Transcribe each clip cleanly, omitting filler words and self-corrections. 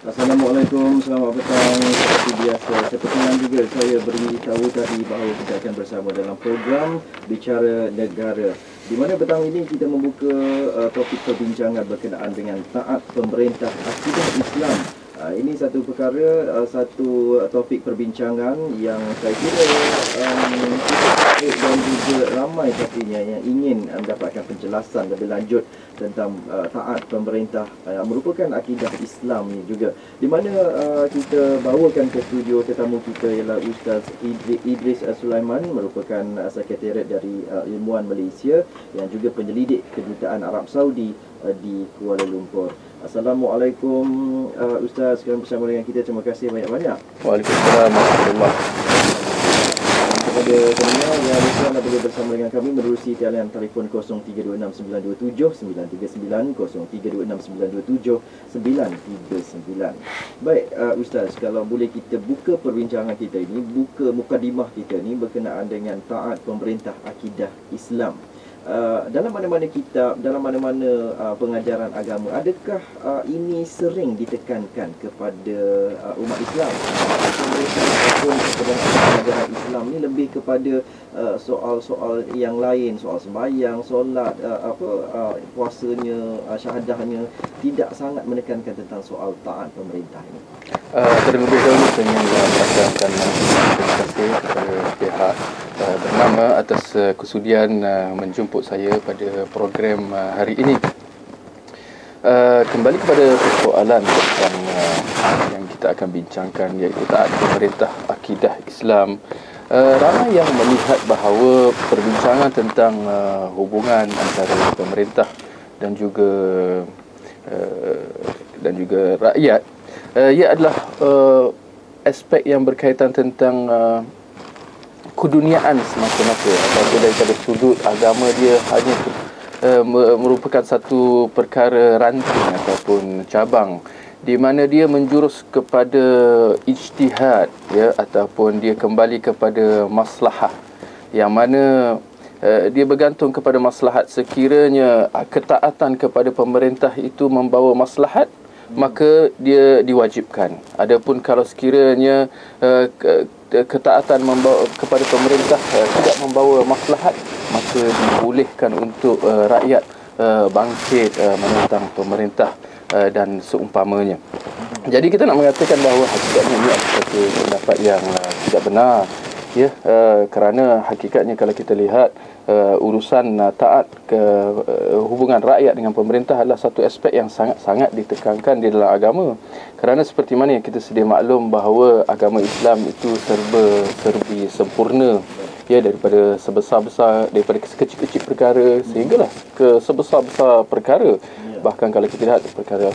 Assalamualaikum, selamat petang. Seperti biasa, seperti juga saya beritahu tadi bahawa kita akan bersama dalam program Bicara Negara, di mana petang ini kita membuka topik perbincangan berkenaan dengan taat pemerintah akidah Islam. Ini satu perkara, satu topik perbincangan yang saya kira dan juga ramai pastinya yang ingin mendapatkan penjelasan lebih lanjut tentang taat pemerintah merupakan akidah Islam ni juga, di mana kita bawakan ke studio tetamu kita ialah Ustaz Idris Sulaiman, merupakan sekretariat dari Ilmuwan Malaysia yang juga penyelidik Kedutaan Arab Saudi di Kuala Lumpur. Assalamualaikum Ustaz, sekarang bersama dengan kita. Terima kasih banyak-banyak. Waalaikumsalam warahmatullahi. Kepada pendengar yang bersama boleh bersama dengan kami menerusi talian telefon 032697 939, 032697 939. Baik Ustaz, kalau boleh kita buka perbincangan kita ini, buka mukadimah kita ni berkenaan dengan taat pemerintah akidah Islam. Dalam mana-mana kitab, dalam mana-mana pengajaran agama, adakah ini sering ditekankan kepada umat Islam? Ataupun kepada pengajaran Islam ni lebih kepada soal-soal yang lain, soal sembahyang, solat, puasanya, syahadahnya, tidak sangat menekankan tentang soal taat pemerintah ini? Terlebih dahulu saya ingin mengucapkan terima kasih kepada pihak bernama atas kesudian menjemput saya pada program hari ini. Kembali kepada persoalan tentang yang kita akan bincangkan, iaitu taat pemerintah akidah Islam. Ramai yang melihat bahawa perbincangan tentang hubungan antara pemerintah dan juga rakyat, ia adalah aspek yang berkaitan tentang keduniaan semata-mata, ataupun daripada sudut agama dia hanya merupakan satu perkara ranting ataupun cabang, di mana dia menjurus kepada ijtihad, ya, ataupun dia kembali kepada maslahah, yang mana dia bergantung kepada maslahat. Sekiranya ketaatan kepada pemerintah itu membawa maslahat, maka dia diwajibkan. Adapun kalau sekiranya ketaatan kepada pemerintah tidak membawa maslahat, maka dibolehkan untuk rakyat bangkit menentang pemerintah dan seumpamanya. Jadi kita nak mengatakan bahawa hakikatnya ini adalah satu pendapat yang tidak benar, ya, kerana hakikatnya kalau kita lihat urusan taat ke hubungan rakyat dengan pemerintah adalah satu aspek yang sangat-sangat ditekankan di dalam agama. Kerana seperti mana yang kita sedia maklum bahawa agama Islam itu serba sempurna, ya, daripada daripada sekecil-kecil perkara sehinggalah ke sebesar-besar perkara. Bahkan kalau kita lihat perkara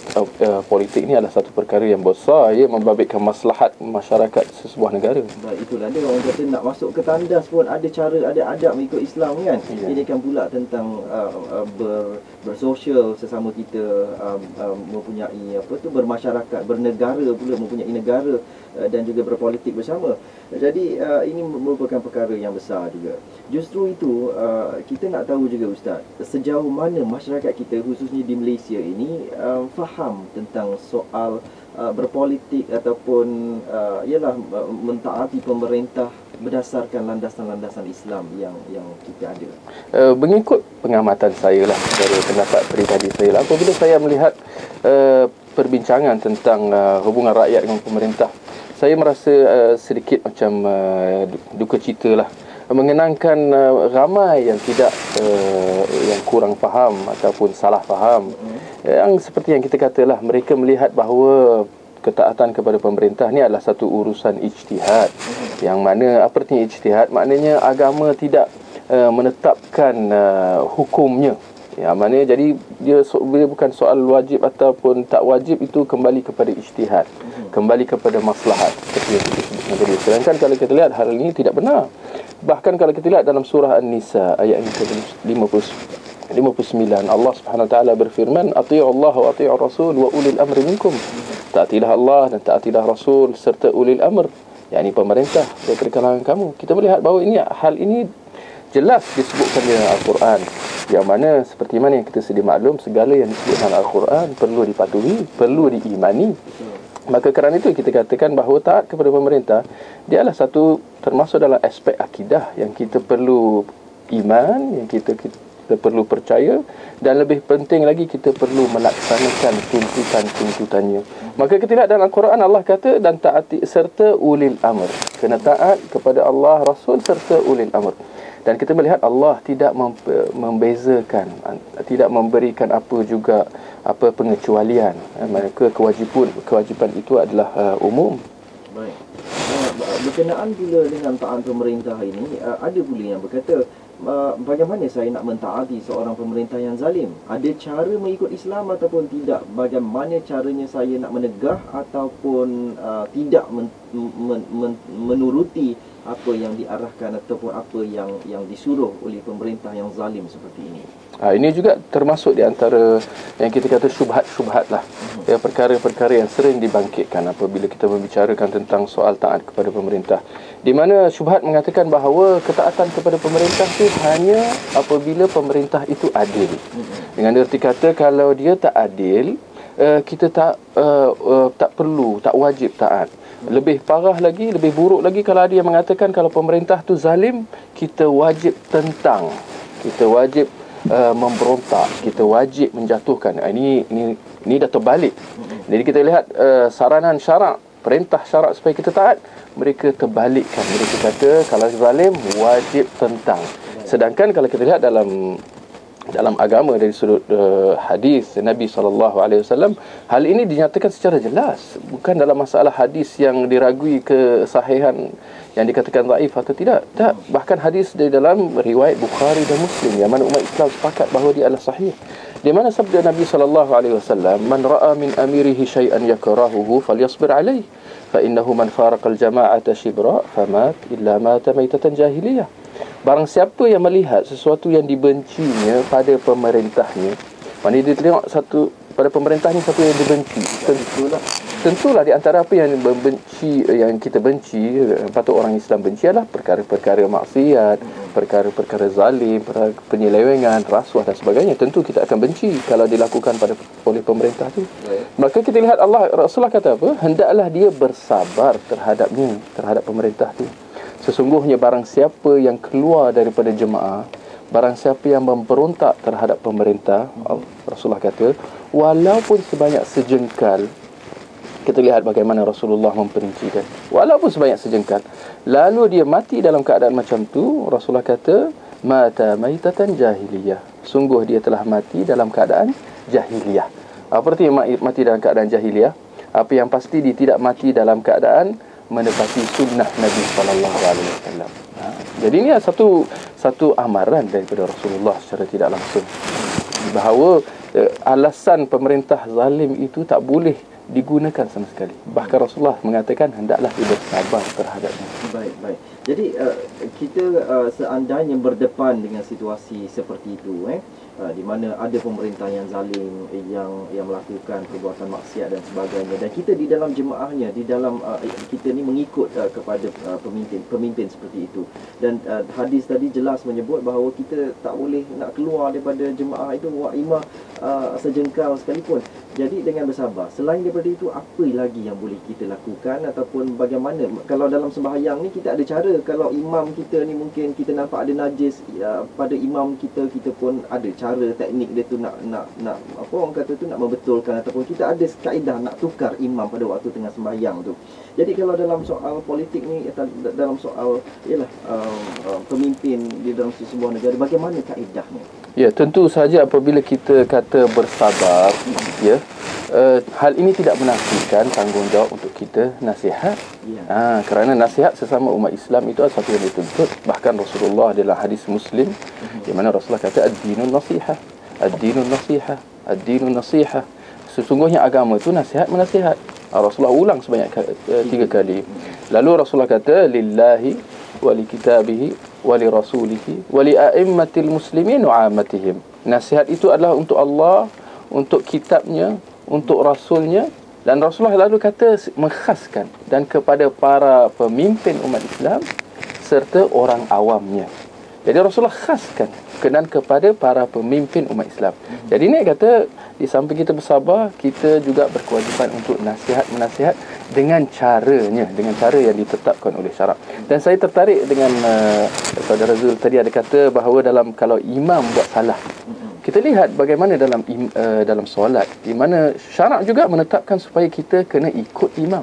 politik ini adalah satu perkara yang besar, ya, membabitkan maslahat masyarakat sesebuah negara. Baik, itulah dia orang kata nak masuk ke tandas pun ada cara, ada adab mengikut Islam kan. Ini kan pula tentang bersosial sesama kita, mempunyai bermasyarakat, bernegara pula, mempunyai negara dan juga berpolitik bersama. Jadi ini merupakan perkara yang besar juga. Justru itu kita nak tahu juga Ustaz, sejauh mana masyarakat kita khususnya di Malaysia ini faham tentang soal berpolitik ataupun ialah mentaati pemerintah berdasarkan landasan-landasan Islam yang kita ada. Mengikut pengamatan saya lah, dari pendapat peribadi saya lah, apabila saya melihat perbincangan tentang hubungan rakyat dengan pemerintah, saya merasa sedikit macam duka cita lah, mengenangkan ramai yang yang kurang faham ataupun salah faham. Yang seperti yang kita katalah, mereka melihat bahawa ketaatan kepada pemerintah ni adalah satu urusan ijtihad. Yang mana apa artinya ijtihad? Maknanya agama tidak menetapkan hukumnya. Ya, maknanya jadi dia bukan soal wajib ataupun tak wajib, itu kembali kepada ijtihad, kembali kepada maslahat seperti yang kita sebutkan tadi. Sedangkan kalau kita lihat hal ini tidak benar. Bahkan kalau kita lihat dalam surah An-Nisa ayat yang ke-59, Allah Subhanahu Wa Taala berfirman, "Athi'u Allah wa athi'u Rasul wa ulil amri minkum." Taatilah Allah dan taatilah Rasul serta ulil amr, yakni pemerintah daripada kalangan kamu. Kita melihat bahawa hal ini jelas disebutkan dalam Al-Quran, yang mana seperti mana yang kita sedia maklum, segala yang disebutkan dalam Al-Quran perlu dipatuhi, perlu diimani. Maka kerana itu kita katakan bahawa taat kepada pemerintah dia adalah satu termasuk dalam aspek akidah yang kita perlu iman, yang kita perlu percaya, dan lebih penting lagi kita perlu melaksanakan tuntutan-tuntutannya. Maka kita lihat dalam Quran Allah kata dan taati serta ulil amr. Kena taat kepada Allah, Rasul serta ulil amr. Dan kita melihat Allah tidak membezakan, tidak memberikan apa pengecualian. Maka kewajipan itu adalah umum. Baik. Berkenaan pula dengan taat pemerintah ini, ada pula yang berkata, bagaimana saya nak mentaati seorang pemerintah yang zalim? Ada cara mengikut Islam ataupun tidak? Bagaimana caranya saya nak menegah ataupun tidak menuruti apa yang diarahkan ataupun apa yang disuruh oleh pemerintah yang zalim seperti ini? Ini juga termasuk di antara yang kita kata syubhat-syubhat lah. Ya, perkara-perkara yang sering dibangkitkan apabila kita membicarakan tentang soal taat kepada pemerintah. Di mana syubhat mengatakan bahawa ketaatan kepada pemerintah itu hanya apabila pemerintah itu adil. Dengan erti kata kalau dia tak adil, kita tak perlu, tak wajib taat. Lebih parah lagi, lebih buruk lagi kalau ada yang mengatakan kalau pemerintah tu zalim, kita wajib tentang, kita wajib memberontak, kita wajib menjatuhkan. Ini dah terbalik. Jadi kita lihat saranan syarak, perintah syarak supaya kita taat, mereka terbalikkan. Mereka kata kalau zalim wajib tentang. Sedangkan kalau kita lihat dalam agama dari sudut hadis Nabi SAW, hal ini dinyatakan secara jelas, bukan dalam masalah hadis yang diragui kesahihan yang dikatakan dhaif atau tidak. Tak, bahkan hadis dari dalam riwayat Bukhari dan Muslim yang mana umat Islam sepakat bahawa dia adalah sahih, di mana sabda Nabi SAW, man ra'a min amirihi syai'an yakrahuhu falyasbir alaih fa innahu man faraqal jama'ata shibra famat illa mata maitatan jahiliyah. Barang siapa yang melihat sesuatu yang dibencinya pada pemerintahnya, maknanya dia tengok satu pada pemerintahnya satu yang dibenci, tentulah di antara apa yang kita benci, patut orang Islam benci adalah perkara-perkara maksiat, perkara-perkara zalim, penyelewengan, rasuah dan sebagainya. Tentu kita akan benci kalau dilakukan oleh pemerintah tu. Maka kita lihat Rasulullah kata apa? Hendaklah dia bersabar terhadap pemerintah tu. Sesungguhnya barang siapa yang keluar daripada jemaah, barang siapa yang memberontak terhadap pemerintah, Rasulullah kata, walaupun sebanyak sejengkal, kita lihat bagaimana Rasulullah memperincikan, walaupun sebanyak sejengkal, lalu dia mati dalam keadaan macam tu, Rasulullah kata, mata maitatan jahiliyah. Sungguh dia telah mati dalam keadaan jahiliyah. Apa artinya mati dalam keadaan jahiliyah? Apa yang pasti dia tidak mati dalam keadaan menepati sunnah Nabi SAW. Jadi ini satu amaran daripada Rasulullah secara tidak langsung bahawa alasan pemerintah zalim itu tak boleh digunakan sama sekali. Bahkan Rasulullah mengatakan hendaklah dia bersabar terhadapnya. Baik. Jadi kita seandainya berdepan dengan situasi seperti itu, di mana ada pemerintah yang zalim, yang melakukan perbuatan maksiat dan sebagainya, dan kita di dalam jemaahnya, di dalam kita ni mengikut kepada pemimpin seperti itu, dan hadis tadi jelas menyebut bahawa kita tak boleh nak keluar daripada jemaah itu wa'imah sejengkal sekalipun. Jadi dengan bersabar. Selain daripada itu, apa lagi yang boleh kita lakukan ataupun bagaimana? Kalau dalam sembahyang ni kita ada cara. Kalau imam kita ni mungkin kita nampak ada najis pada imam kita, kita pun ada cara teknik dia tu nak apa orang kata tu, nak membetulkan, ataupun kita ada kaedah nak tukar imam pada waktu tengah sembahyang tu. Jadi kalau dalam soal politik ni, dalam soal pemimpin di dalam sebuah negara, bagaimana kaedahnya? Ya, tentu saja apabila kita kata bersabar, ya, hal ini tidak menafikan tanggungjawab untuk kita nasihat. Kerana nasihat sesama umat Islam itu adalah satu yang dituntut. Bahkan Rasulullah dalam hadis Muslim, di mana Rasulullah kata ad-dinun nasihah, ad-dinun nasihah, ad-dinun nasihah. Sesungguhnya agama itu nasihat menasihat. Rasulullah ulang sebanyak 3 kali. Lalu Rasulullah kata lillahi wa li kitabihi wa li rasulihi wa li a'immatil muslimin wa ammatihim. Nasihat itu adalah untuk Allah, untuk kitabnya, untuk rasulnya, dan Rasulullah lalu kata menkhaskan dan kepada para pemimpin umat Islam serta orang awamnya. Jadi Rasulullah khaskan berkenaan kepada para pemimpin umat Islam. Jadi ni kata, di samping kita bersabar, kita juga berkewajipan untuk menasihat dengan cara yang ditetapkan oleh syarak. Dan saya tertarik dengan Saudara Zul tadi ada kata bahawa kalau imam buat salah, kita lihat bagaimana dalam solat, di mana syarak juga menetapkan supaya kita kena ikut imam.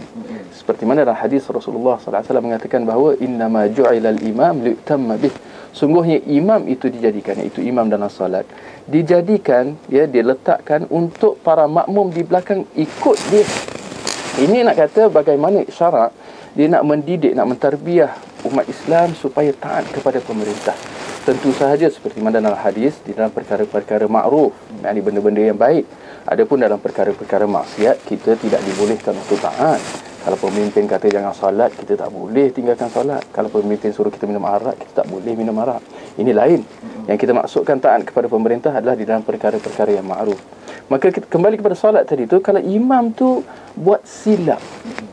Seperti mana dalam hadis Rasulullah sallallahu alaihi wasallam mengatakan bahawa innama ju'ilal imam li'tamma bih. Sungguhnya imam itu dijadikan, iaitu imam dalam solat, dijadikan, diletakkan untuk para makmum di belakang ikut dia. Ini nak kata bagaimana syarak dia nak mendidik, nak mentarbiah umat Islam supaya taat kepada pemerintah. Tentu sahaja seperti mana dalam hadis, di dalam perkara-perkara makruf, yakni benda-benda yang baik. Adapun dalam perkara-perkara maksiat, kita tidak dibolehkan untuk taat. Kalau pemimpin kata jangan solat, kita tak boleh tinggalkan solat. Kalau pemimpin suruh kita minum arak, kita tak boleh minum arak. Ini lain. Yang kita maksudkan taat kepada pemerintah adalah di dalam perkara-perkara yang makruf. Maka kita kembali kepada solat tadi tu, kalau imam tu buat silap,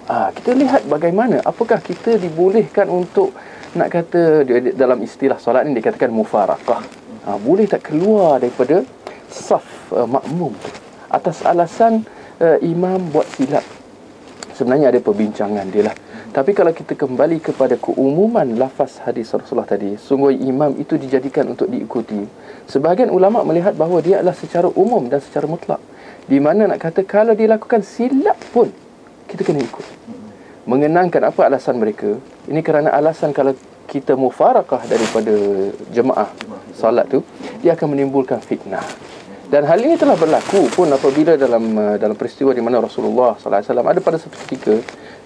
kita lihat bagaimana, apakah kita dibolehkan untuk, nak kata dalam istilah solat ni dikatakan mufarakah, boleh tak keluar daripada saf makmum atas alasan imam buat silap. Sebenarnya ada perbincangan dia lah. Tapi kalau kita kembali kepada keumuman lafaz hadis Rasulullah tadi, sungguh imam itu dijadikan untuk diikuti. Sebahagian ulama melihat bahawa dia adalah secara umum dan secara mutlak, di mana nak kata kalau dia lakukan silap pun kita kena ikut. Mengenangkan apa alasan mereka. Ini kerana alasan kalau kita mufarakah daripada jemaah salat tu, dia akan menimbulkan fitnah. Dan hal ini telah berlaku pun apabila dalam peristiwa di mana Rasulullah sallallahu alaihi wasallam ada pada satu ketika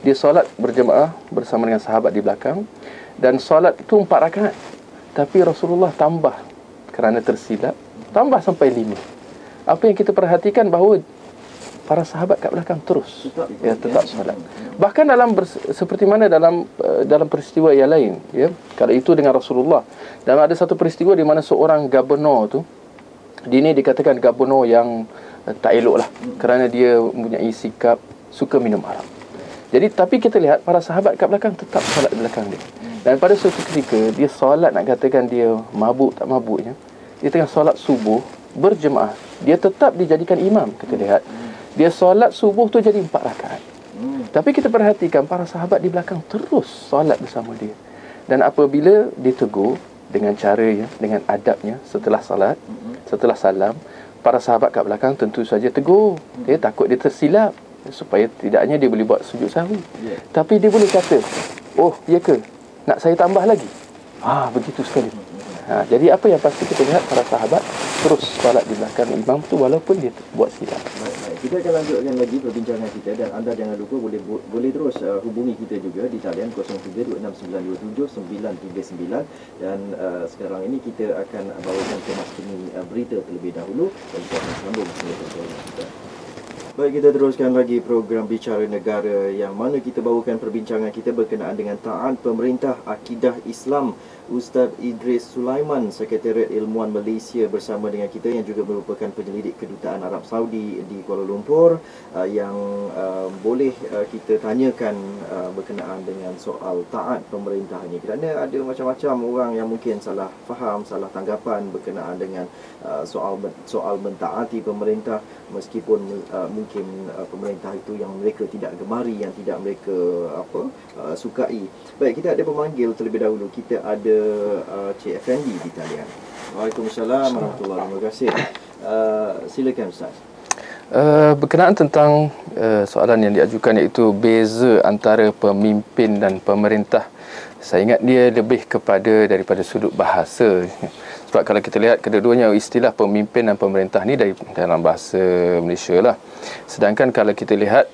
dia solat berjemaah bersama dengan sahabat di belakang, dan solat itu 4 rakaat. Tapi Rasulullah tambah kerana tersilap, tambah sampai 5. Apa yang kita perhatikan bahawa para sahabat kat belakang terus tetap solat. Bahkan seperti mana dalam peristiwa yang lain, kalau itu dengan Rasulullah, dan ada satu peristiwa di mana seorang gubernur tu, di ni dikatakan gubernur yang tak elok lah, kerana dia mempunyai sikap suka minum arak. Jadi tapi kita lihat para sahabat kat belakang tetap solat di belakang dia. Dan pada suatu ketika dia solat, nak katakan dia mabuk tak mabuknya, dia tengah solat subuh berjemaah, dia tetap dijadikan imam. Kita lihat dia solat subuh tu jadi 4 rakaat. Tapi kita perhatikan para sahabat di belakang terus solat bersama dia. Dan apabila ditegur dengan caranya, dengan adabnya, setelah salat, setelah salam, para sahabat kat belakang tentu saja tegur. Dia takut dia tersilap, supaya tidaknya dia boleh buat sujud sahwi. Tapi dia boleh kata, oh ya ke, nak saya tambah lagi? Begitu sekali. Jadi apa yang pasti kita lihat, para sahabat terus salat di belakang imam tu walaupun dia buat silap. Kita akan lanjutkan lagi perbincangan kita, dan anda jangan lupa boleh terus hubungi kita juga di talian 0326979939. Dan sekarang ini kita akan bawakan kemas kini berita terlebih dahulu, dan kita akan sambung bersama kita. Baik, kita teruskan lagi program Bicara Negara, yang mana kita bawakan perbincangan kita berkenaan dengan taat pemerintah akidah Islam. Ustaz Idris Sulaiman, Sekretariat Ilmuwan Malaysia, bersama dengan kita, yang juga merupakan penyelidik Kedutaan Arab Saudi di Kuala Lumpur, yang boleh kita tanyakan berkenaan dengan soal taat pemerintah ini, kerana ada macam-macam orang yang mungkin salah faham, salah tanggapan berkenaan dengan soal mentaati pemerintah, meskipun mungkin pemerintah itu yang mereka tidak gemari, yang tidak mereka sukai. Baik, kita ada pemanggil terlebih dahulu. Kita ada Cik Effendi di talian. Waalaikumsalam warahmatullahi wabarakatuh. Terima kasih. Silakan Ustaz. Berkenaan tentang soalan yang diajukan, iaitu beza antara pemimpin dan pemerintah. Saya ingat dia lebih daripada sudut bahasa. Sebab kalau kita lihat kedua-duanya, istilah pemimpin dan pemerintah ni dalam bahasa Malaysia lah. Sedangkan kalau kita lihat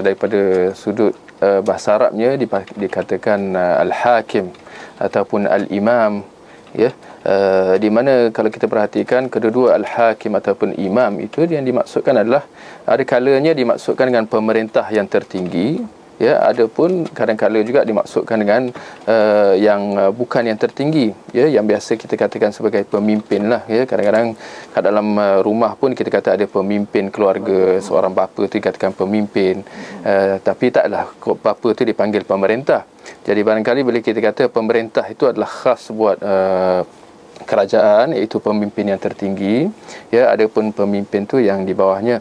daripada sudut bahasa Arabnya, dikatakan al-hakim ataupun al-imam, di mana kalau kita perhatikan kedua-dua al-hakim ataupun imam itu, yang dimaksudkan adalah ada kalanya dimaksudkan dengan pemerintah yang tertinggi, ya, ada pun kadang-kadang juga dimaksudkan dengan yang bukan yang tertinggi, ya, yang biasa kita katakan sebagai pemimpin lah, ya. Kadang-kadang kat dalam rumah pun kita kata ada pemimpin keluarga, seorang bapa tu dikatakan pemimpin, tapi taklah bapa tu dipanggil pemerintah. Jadi barangkali bila kita kata pemerintah itu adalah khas buat kerajaan, iaitu pemimpin yang tertinggi, ya, ada pun pemimpin tu yang di bawahnya.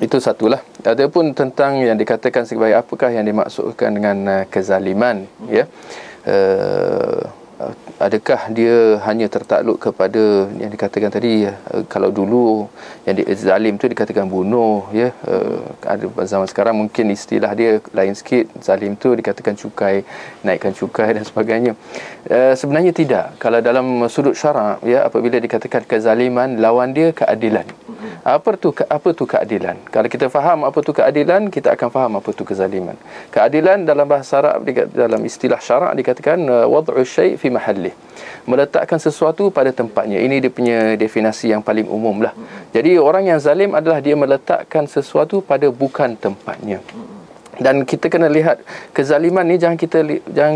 Itu satulah. Ada pun tentang yang dikatakan sebagai apakah yang dimaksudkan dengan kezaliman, ya. Adakah dia hanya tertakluk kepada yang dikatakan tadi, kalau dulu yang zalim tu dikatakan bunuh, ya. Ada zaman sekarang mungkin istilah dia lain sikit, zalim tu dikatakan cukai, naikkan cukai dan sebagainya. Sebenarnya tidak. Kalau dalam sudut syarak, ya, apabila dikatakan kezaliman, lawan dia keadilan. Apa tu keadilan? Kalau kita faham apa tu keadilan, kita akan faham apa tu kezaliman. Keadilan dalam bahasa Arab, dalam istilah syarak dikatakan wad'u syai' fi mahallih, meletakkan sesuatu pada tempatnya. Ini dia punya definisi yang paling umum lah. Jadi orang yang zalim adalah dia meletakkan sesuatu pada bukan tempatnya. Dan kita kena lihat kezaliman ni, jangan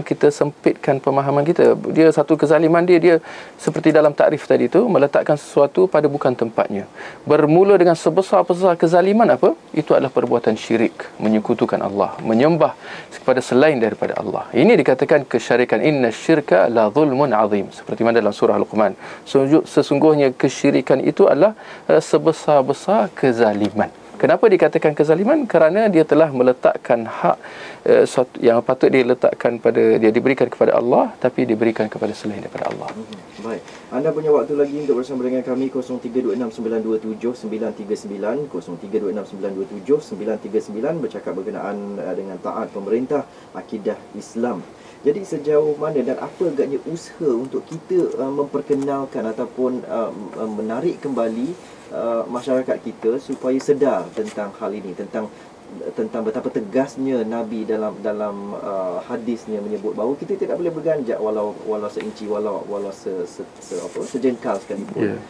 kita sempitkan pemahaman kita. Dia satu kezaliman dia seperti dalam takrif tadi tu, meletakkan sesuatu pada bukan tempatnya. Bermula dengan sebesar-besar kezaliman apa? Itu adalah perbuatan syirik, menyekutukan Allah, menyembah kepada selain daripada Allah. Ini dikatakan kesyirikan, inna syirka la zulmun azim, seperti mana dalam surah Luqman. Sesungguhnya kesyirikan itu adalah sebesar-besar kezaliman. Kenapa dikatakan kezaliman? Kerana dia telah meletakkan hak yang patut dia letakkan dia diberikan kepada Allah, tapi diberikan kepada selain daripada Allah. Baik. Anda punya waktu lagi untuk bersama dengan kami 0326927939, 0326927939, bercakap berkenaan dengan taat pemerintah, akidah Islam. Jadi sejauh mana dan apa agaknya usaha untuk kita memperkenalkan ataupun menarik kembali masyarakat kita supaya sedar tentang hal ini, tentang betapa tegasnya Nabi dalam hadisnya menyebut bahawa kita tidak boleh berganjak walau seinci, walau sejengkal sekalipun. Yeah.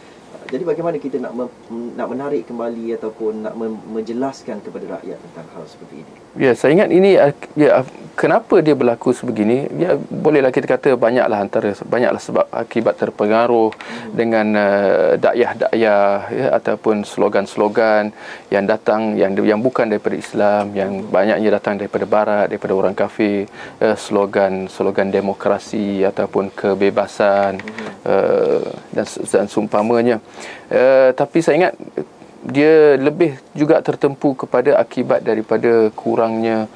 Jadi bagaimana kita nak menarik kembali ataupun nak menjelaskan kepada rakyat tentang hal seperti ini? Ya, saya ingat ini, ya, kenapa dia berlaku sebegini? Ya, bolehlah kita kata banyaklah sebab akibat terpengaruh dengan dakyah-dakyah, ya, ataupun slogan-slogan yang datang yang bukan daripada Islam, yang banyaknya datang daripada barat, daripada orang kafir, slogan demokrasi ataupun kebebasan, dan seumpamanya. Tapi saya ingat dia lebih juga tertempu kepada akibat daripada kurangnya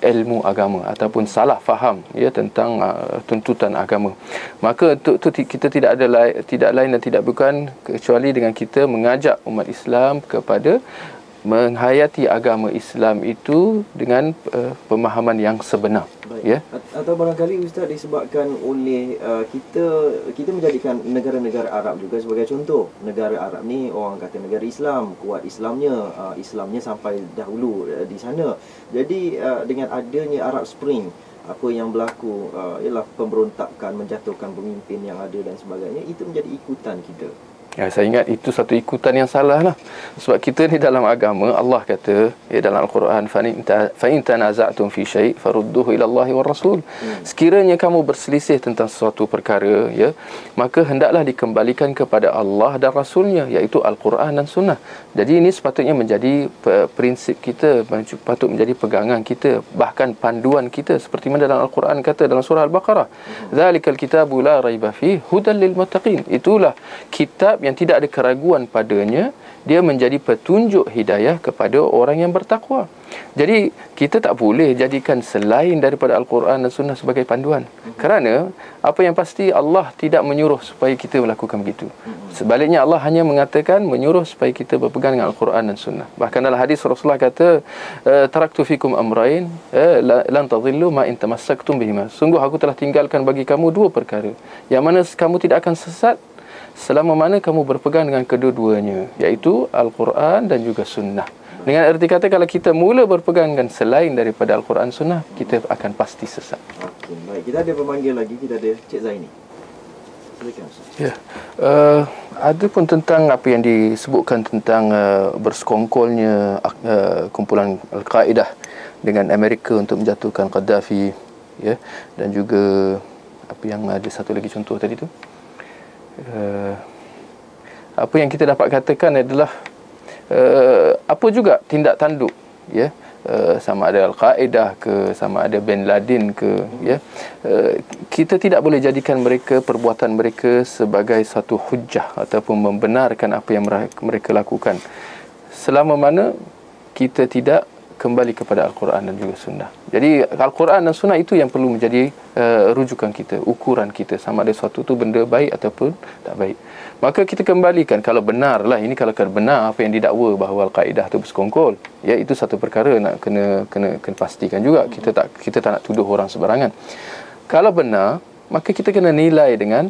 ilmu agama ataupun salah faham, ya, tentang tuntutan agama. Maka kita tidak lain dan tidak bukan kecuali dengan kita mengajak umat Islam kepada menghayati agama Islam itu dengan pemahaman yang sebenar. Baik. Ya. Atau barangkali Ustaz disebabkan oleh kita menjadikan negara-negara Arab juga sebagai contoh. Negara Arab ni orang kata negara Islam, kuat Islamnya sampai dahulu di sana. Jadi dengan adanya Arab Spring, apa yang berlaku ialah pemberontakan, menjatuhkan pemimpin yang ada dan sebagainya, itu menjadi ikutan kita. Ya, saya ingat itu satu ikutan yang salah lah. Sebab kita ni dalam agama, Allah kata, ya, dalam Al-Quran, fa in tanaza'tum fi syai' farudduhu ila Allahi war Rasul. Sekiranya kamu berselisih tentang sesuatu perkara, ya, maka hendaklah dikembalikan kepada Allah dan Rasulnya, iaitu Al-Quran dan Sunnah. Jadi ini sepatutnya menjadi prinsip kita, patut menjadi pegangan kita, bahkan panduan kita, seperti mana dalam Al-Quran kata dalam surah Al-Baqarah, "Dzalikal kitabu la raiba fihi hudan lil muttaqin." Itulah kitab yang tidak ada keraguan padanya, dia menjadi petunjuk hidayah kepada orang yang bertakwa. Jadi kita tak boleh jadikan selain daripada Al-Quran dan Sunnah sebagai panduan. Kerana apa yang pasti, Allah tidak menyuruh supaya kita melakukan begitu. Sebaliknya, Allah hanya mengatakan menyuruh supaya kita berpegang dengan Al-Quran dan Sunnah. Bahkan dalam hadis Rasulullah kata, taraktu fikum amrain lan tadhillu ma in tamassaktum bihima. Sungguh aku telah tinggalkan bagi kamu dua perkara yang mana kamu tidak akan sesat selama mana kamu berpegang dengan kedua-duanya, iaitu Al-Quran dan juga Sunnah. Dengan erti kata, kalau kita mula berpegang dengan selain daripada Al-Quran Sunnah, kita akan pasti sesat. Okey, baik. Kita ada pemanggil lagi, kita ada Cik Zaini. Silakan Ustaz. Ya. Ada pun tentang apa yang disebutkan tentang bersekongkolnya kumpulan Al-Qaedah dengan Amerika untuk menjatuhkan Gaddafi, ya, dan juga apa yang ada satu lagi contoh tadi tu. Apa yang kita dapat katakan adalah apa juga tindak tanduk, ya, sama ada Al-Qaedah ke, sama ada Bin Laden ke, ya, kita tidak boleh jadikan perbuatan mereka sebagai satu hujah ataupun membenarkan apa yang mereka lakukan, selama mana kita tidak kembali kepada Al-Quran dan juga Sunnah. Jadi Al-Quran dan Sunnah itu yang perlu menjadi rujukan kita, ukuran kita, sama ada suatu tu benda baik ataupun tak baik. Maka kita kembalikan, kalau benar lah ini, kalau benar apa yang didakwa bahawa Al-Qaedah tu bersekongkol, ya, itu satu perkara nak kena pastikan juga. Kita tak nak tuduh orang sembarangan. Kalau benar, maka kita kena nilai dengan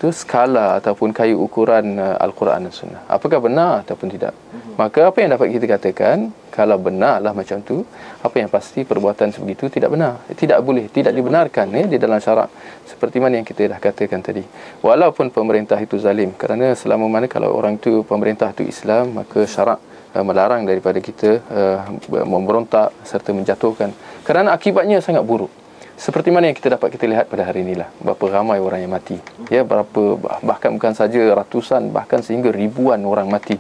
skala ataupun kayu ukuran Al-Quran dan Sunnah. Apakah benar ataupun tidak. Maka apa yang dapat kita katakan, kalau benarlah macam tu, apa yang pasti perbuatan sebegitu tidak benar. Tidak boleh, tidak dibenarkan, ya, di dalam syarak. Seperti mana yang kita dah katakan tadi. Walaupun pemerintah itu zalim, kerana selama mana kalau orang tu, pemerintah itu Islam, maka syarak melarang daripada kita memberontak serta menjatuhkan. Kerana akibatnya sangat buruk. Seperti mana yang kita dapat kita lihat pada hari inilah, berapa ramai orang yang mati, ya, bahkan bukan saja ratusan, bahkan sehingga ribuan orang mati,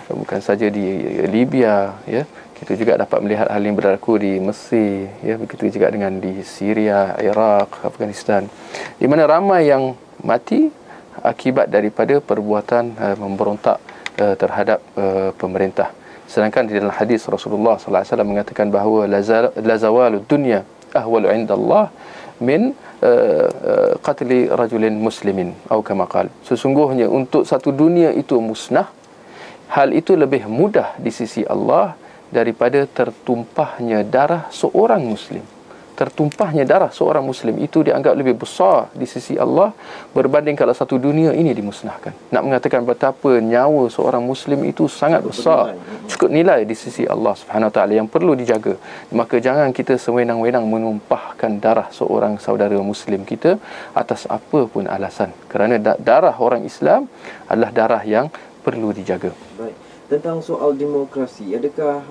bukan saja di Libya, ya, kita juga dapat melihat hal yang berlaku di Mesir, ya, begitu juga dengan di Syria, Iraq, Afghanistan, di mana ramai yang mati akibat daripada perbuatan memberontak terhadap pemerintah. Sedangkan di dalam hadis Rasulullah sallallahu alaihi wasallam mengatakan bahawa la zawalud dunya ahwalu indallah min qatli rajulin muslimin atau kama qala. Sesungguhnya untuk satu dunia itu musnah, hal itu lebih mudah di sisi Allah daripada tertumpahnya darah seorang muslim. Tertumpahnya darah seorang muslim itu dianggap lebih besar di sisi Allah berbanding kalau satu dunia ini dimusnahkan. Nak mengatakan betapa nyawa seorang muslim itu sangat besar, cukup nilai di sisi Allah Subhanahu Wa Taala, yang perlu dijaga. Maka jangan kita sewenang-wenang menumpahkan darah seorang saudara muslim kita atas apa pun alasan, kerana darah orang Islam adalah darah yang perlu dijaga. Baik. Tentang soal demokrasi, adakah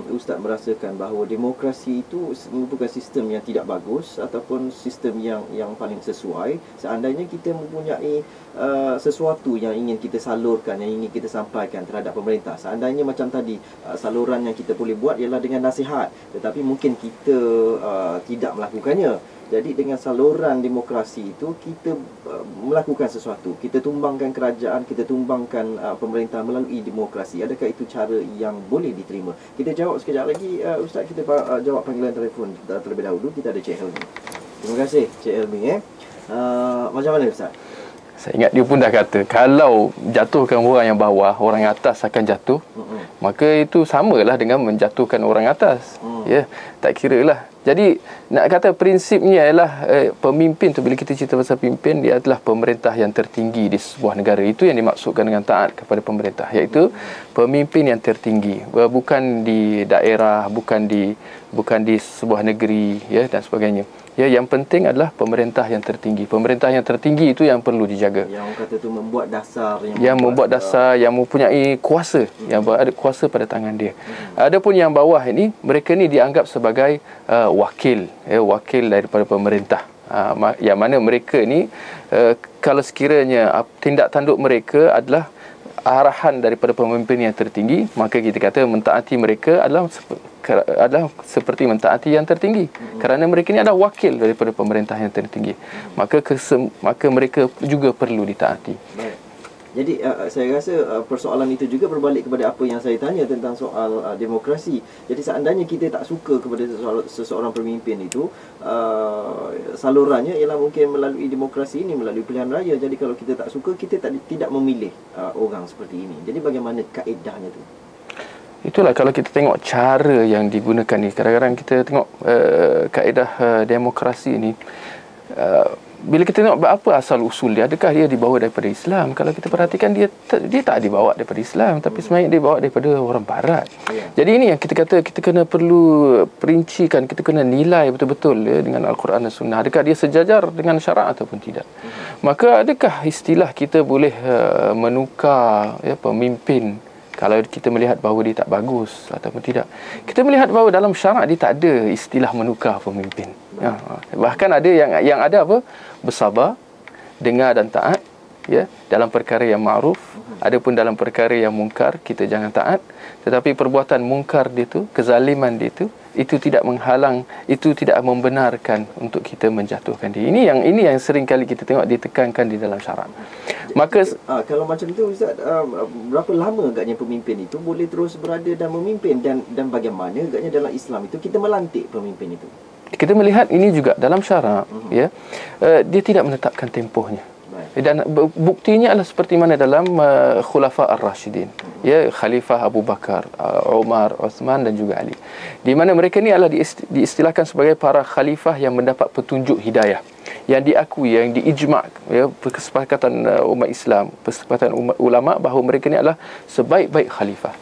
Ustaz merasakan bahawa demokrasi itu merupakan sistem yang tidak bagus ataupun sistem yang paling sesuai seandainya kita mempunyai sesuatu yang ingin kita salurkan, yang ingin kita sampaikan terhadap pemerintah? Seandainya macam tadi, saluran yang kita boleh buat ialah dengan nasihat, tetapi mungkin kita tidak melakukannya. Jadi dengan saluran demokrasi itu kita melakukan sesuatu, kita tumbangkan kerajaan, kita tumbangkan pemerintah melalui demokrasi. Adakah itu cara yang boleh diterima? Kita jawab sekejap lagi, Ustaz. Kita jawab panggilan telefon terlebih dahulu. Kita ada Cik Helmi. Terima kasih Cik Helmi. Macam mana Ustaz? Saya ingat dia pun dah kata, kalau jatuhkan orang yang bawah, orang yang atas akan jatuh, maka itu samalah dengan menjatuhkan orang atas. Ya, tak kira lah. Jadi nak kata prinsipnya ialah pemimpin tu, bila kita cerita pasal pemimpin, dia adalah pemerintah yang tertinggi di sebuah negara. Itu yang dimaksudkan dengan taat kepada pemerintah, iaitu pemimpin yang tertinggi, bukan di daerah, bukan di sebuah negeri, ya, dan sebagainya. Ya, yang penting adalah pemerintah yang tertinggi. Pemerintah yang tertinggi itu yang perlu dijaga. Yang orang kata tu membuat dasar, yang membuat dasar, yang mempunyai kuasa, yang ada kuasa pada tangan dia. Adapun yang bawah ini, mereka ni dianggap sebagai wakil, wakil daripada pemerintah. Yang mana mereka ni kalau sekiranya tindak tanduk mereka adalah arahan daripada pemimpin yang tertinggi, maka kita kata mentaati mereka adalah seperti mentaati yang tertinggi, kerana mereka ni adalah wakil daripada pemerintah yang tertinggi. Maka mereka juga perlu ditaati. Baik. Jadi saya rasa persoalan itu juga berbalik kepada apa yang saya tanya tentang soal demokrasi. Jadi seandainya kita tak suka kepada seseorang pemimpin itu, salurannya ialah mungkin melalui demokrasi ini, melalui pilihan raya. Jadi kalau kita tak suka, kita tidak memilih orang seperti ini. Jadi bagaimana kaedahnya tu? Itulah, kalau kita tengok cara yang digunakan ni, kadang-kadang kita tengok kaedah demokrasi ni, bila kita tengok apa asal usul dia, adakah dia dibawa daripada Islam? Kalau kita perhatikan, dia tak dibawa daripada Islam, tapi sebenarnya dia dibawa daripada orang Barat. Jadi ini yang kita kata kita kena perlu perincikan, kita kena nilai betul-betul dengan Al-Quran dan Sunnah. Adakah dia sejajar dengan syarak ataupun tidak? Maka adakah istilah kita boleh menukar pemimpin kalau kita melihat bahawa dia tak bagus ataupun tidak? Kita melihat bahawa dalam syarak dia tak ada istilah menukar pemimpin. Bahkan ada yang ada apa? Bersabar, dengar dan taat, dalam perkara yang ma'ruf. Adapun dalam perkara yang mungkar, kita jangan taat. Tetapi perbuatan mungkar dia tu, kezaliman dia tu, itu tidak menghalang, itu tidak membenarkan untuk kita menjatuhkan dia. Ini yang sering kali kita tengok ditekankan di dalam syarak. Maka kalau macam itu Ustaz, berapa lama agaknya pemimpin itu boleh terus berada dan memimpin, dan bagaimana agaknya dalam Islam itu kita melantik pemimpin itu? Kita melihat ini juga dalam syarak, dia tidak menetapkan tempohnya. Dan buktinya adalah seperti mana dalam Khulafa Ar-Rasyidin, Khalifah Abu Bakar, Umar, Uthman dan juga Ali, di mana mereka ni adalah diistilahkan sebagai para khalifah yang mendapat petunjuk hidayah, yang diakui, yang diijma', kesepakatan umat Islam, kesepakatan umat ulama bahawa mereka ni adalah sebaik-baik khalifah.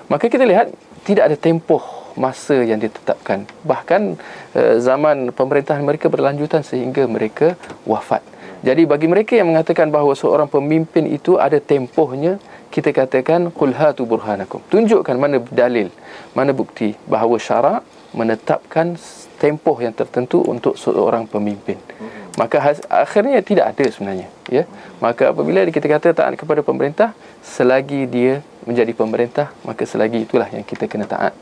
Maka kita lihat tidak ada tempoh masa yang ditetapkan. Bahkan zaman pemerintahan mereka berlanjutan sehingga mereka wafat. Jadi bagi mereka yang mengatakan bahawa seorang pemimpin itu ada tempohnya, kita katakan qul hatu burhanakum. Tunjukkan mana dalil, mana bukti bahawa syarak menetapkan tempoh yang tertentu untuk seorang pemimpin. Maka akhirnya tidak ada sebenarnya, Maka apabila kita kata taat kepada pemerintah, selagi dia menjadi pemerintah, maka selagi itulah yang kita kena taat.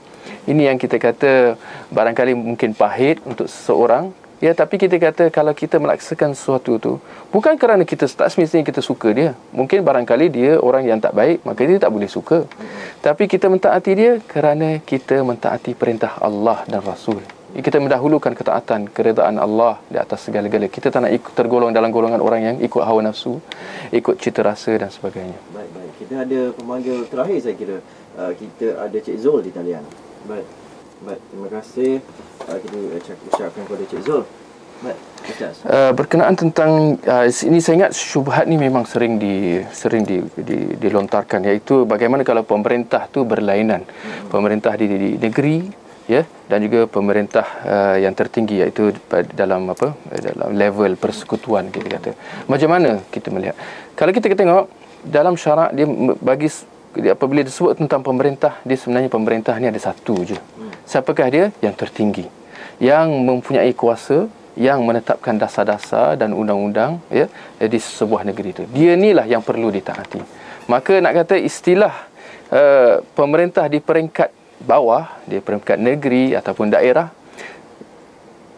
Ini yang kita kata barangkali mungkin pahit untuk seseorang, tapi kita kata kalau kita melaksakan sesuatu tu bukan kerana kita tak semestinya kita suka dia. Mungkin barangkali dia orang yang tak baik, maka dia tak boleh suka. Tapi kita mentaati dia kerana kita mentaati perintah Allah dan Rasul. Kita mendahulukan ketaatan, keredaan Allah di atas segala-gala. Kita tak nak ikut tergolong dalam golongan orang yang ikut hawa nafsu, ikut cita rasa dan sebagainya. Baik. Kita ada pemanggil terakhir, saya kira. Kita ada Cik Zul di talian. Baik, terima kasih. Kita ucapkan kepada Cik Zul. Baik, Ustaz. Berkenaan tentang ini, saya ingat syubhat ni memang sering dilontarkan, iaitu bagaimana kalau pemerintah tu berlainan. Pemerintah di negeri, dan juga pemerintah yang tertinggi, iaitu dalam level persekutuan, kita kata. Macam mana kita melihat? Kalau kita tengok dalam syarak, dia bagi apabila disebut tentang pemerintah, dia sebenarnya pemerintah ni ada satu je. Siapakah dia? Yang tertinggi, yang mempunyai kuasa, yang menetapkan dasar-dasar dan undang-undang di sebuah negeri itu. Dia inilah yang perlu ditaati. Maka nak kata istilah pemerintah di peringkat bawah, di peringkat negeri ataupun daerah,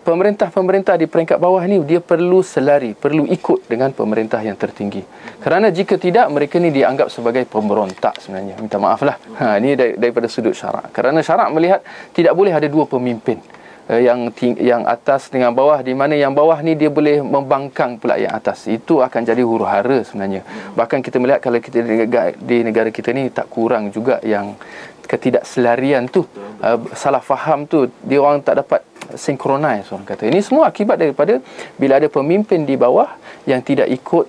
pemerintah di peringkat bawah ni dia perlu selari, perlu ikut dengan pemerintah yang tertinggi. Kerana jika tidak, mereka ni dianggap sebagai pemberontak sebenarnya. Minta maaf lah. Ini daripada sudut syarak. Kerana syarak melihat tidak boleh ada dua pemimpin, yang atas dengan bawah, di mana yang bawah ni dia boleh membangkang pula yang atas. Itu akan jadi huru-hara sebenarnya. Bahkan kita melihat kalau kita di negara kita ni, tak kurang juga yang ketidakselarian tu, salah faham tu, dia orang tak dapat synchronize, orang kata. Ini semua akibat daripada bila ada pemimpin di bawah yang tidak ikut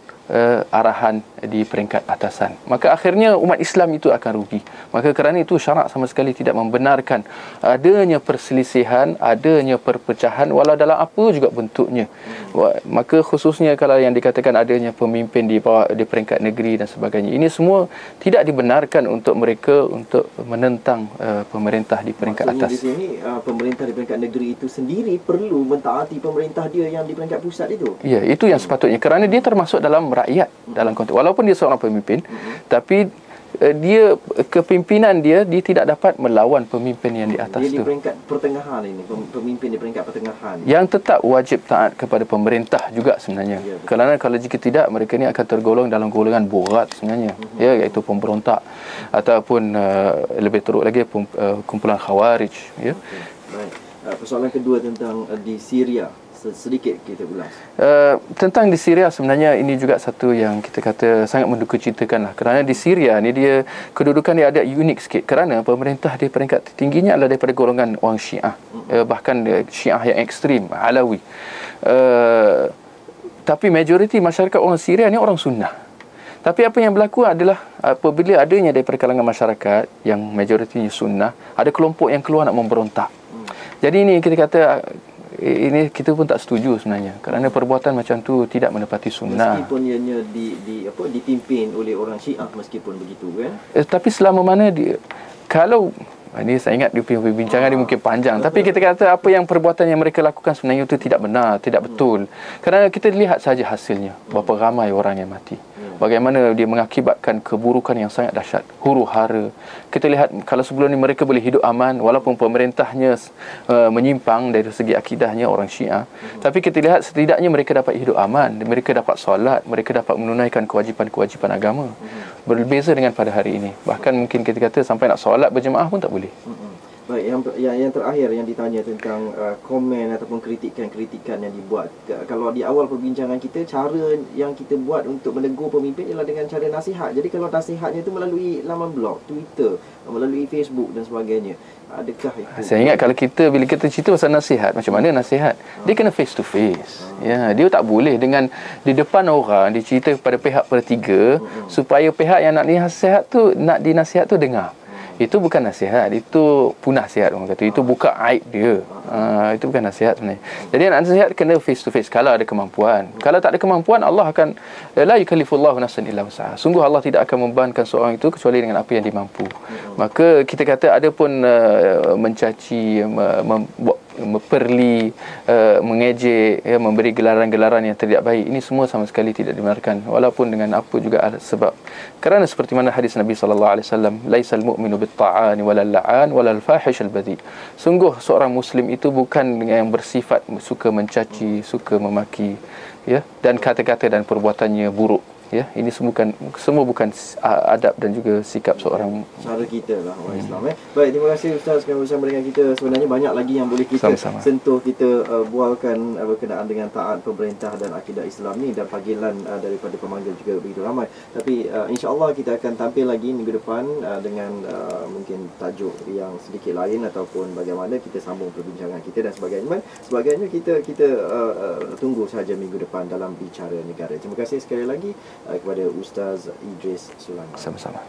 arahan di peringkat atasan. Maka akhirnya umat Islam itu akan rugi. Maka kerana itu syarak sama sekali tidak membenarkan adanya perselisihan, adanya perpecahan walau dalam apa juga bentuknya. Maka khususnya kalau yang dikatakan adanya pemimpin di bawah, di peringkat negeri dan sebagainya, ini semua tidak dibenarkan untuk mereka untuk menentang pemerintah di peringkat atas. Di sini pemerintah di peringkat negeri itu sendiri perlu mentaati pemerintah dia yang di peringkat pusat itu. Ya, itu yang sepatutnya, kerana dia termasuk dalam rakyat, dalam konteks walaupun dia seorang pemimpin, tapi dia kepimpinan dia tidak dapat melawan pemimpin yang di atas dia tu. Di peringkat pertengahan ini, pemimpin di peringkat pertengahan. Yang tetap wajib taat kepada pemerintah juga sebenarnya. Ya, kerana kalau jika tidak, mereka ni akan tergolong dalam golongan borat sebenarnya, iaitu pemberontak ataupun lebih teruk lagi kumpulan khawarij. Baik. Persoalan kedua tentang di Syria, sedikit kita ulas. Tentang di Syria, sebenarnya ini juga satu yang kita kata sangat mendukacitakan lah. Kerana di Syria ni dia kedudukan dia ada unik sikit, kerana pemerintah di peringkat tertingginya adalah daripada golongan orang Syiah, bahkan Syiah yang ekstrim, Alawi. Tapi majoriti masyarakat orang Syria ni orang sunnah. Tapi apa yang berlaku adalah apabila adanya daripada kalangan masyarakat yang majoritinya sunnah, ada kelompok yang keluar nak memberontak. Jadi ini kita kata, ini kita pun tak setuju sebenarnya, kerana perbuatan macam tu tidak menepati sunnah. Meskipun ianya dipimpin oleh orang Syiah, meskipun begitu kan. Tapi selama mana dia, kalau ini saya ingat dia punya perbincangan dia mungkin panjang, tapi kita kata apa yang perbuatan yang mereka lakukan sebenarnya itu tidak benar, tidak betul. Kerana kita lihat saja hasilnya, berapa ramai orang yang mati, bagaimana dia mengakibatkan keburukan yang sangat dahsyat, huru-hara. Kita lihat kalau sebelum ni mereka boleh hidup aman walaupun pemerintahnya menyimpang dari segi akidahnya orang Syiah, tapi kita lihat setidaknya mereka dapat hidup aman, mereka dapat solat, mereka dapat menunaikan kewajipan-kewajipan agama. Berbeza dengan pada hari ini, bahkan mungkin kita kata sampai nak solat berjemaah pun tak boleh. Baik, yang terakhir yang ditanya tentang komen ataupun kritikan yang dibuat. Kalau di awal perbincangan kita, cara yang kita buat untuk menegur pemimpin ialah dengan cara nasihat. Jadi kalau nasihatnya itu melalui laman blog, Twitter, melalui Facebook dan sebagainya, adakah itu? Saya ingat kalau bila kita cerita pasal nasihat, macam mana nasihat? Dia kena face to face. Ya, dia tak boleh dengan di depan orang dia cerita kepada pihak bertiga supaya pihak yang nak dinasihat tu dengar. Itu bukan nasihat, itu punah nasihat orang kata. Itu buka aib dia. Itu bukan nasihat sebenarnya. Jadi nak nasihat kena face to face kalau ada kemampuan. Kalau tak ada kemampuan, Allah akan la yukallifullahu nafsan illa wus'aha. Sungguh Allah tidak akan membebankan seorang itu kecuali dengan apa yang dia mampu. Maka kita kata ada pun mencaci, memperli, mengejek, memberi gelaran-gelaran yang tidak baik, ini semua sama sekali tidak dibenarkan, walaupun dengan apa juga sebab. Kerana seperti mana hadis Nabi sallallahu alaihi wasallam, laisal mu'minu bit-ta'ani walal la'an walal fahish al-badhi. Sungguh seorang muslim itu bukan yang bersifat suka mencaci, suka memaki, ya, dan kata-kata dan perbuatannya buruk. Ya, ini semua bukan adab dan juga sikap seorang cara kita lah orang Islam. Baik, terima kasih Ustaz kerana bersama dengan kita. Sebenarnya banyak lagi yang boleh kita sentuh, kita bualkan berkenaan dengan taat pemerintah dan akidah Islam ni, dan panggilan daripada pemanggil juga begitu ramai. Tapi insya-Allah kita akan tampil lagi minggu depan dengan mungkin tajuk yang sedikit lain ataupun bagaimana kita sambung perbincangan kita dan sebagainya. Kita tunggu saja minggu depan dalam Bicara Negara. Terima kasih sekali lagi kepada Ustaz Idris Sulaiman. Sama-sama.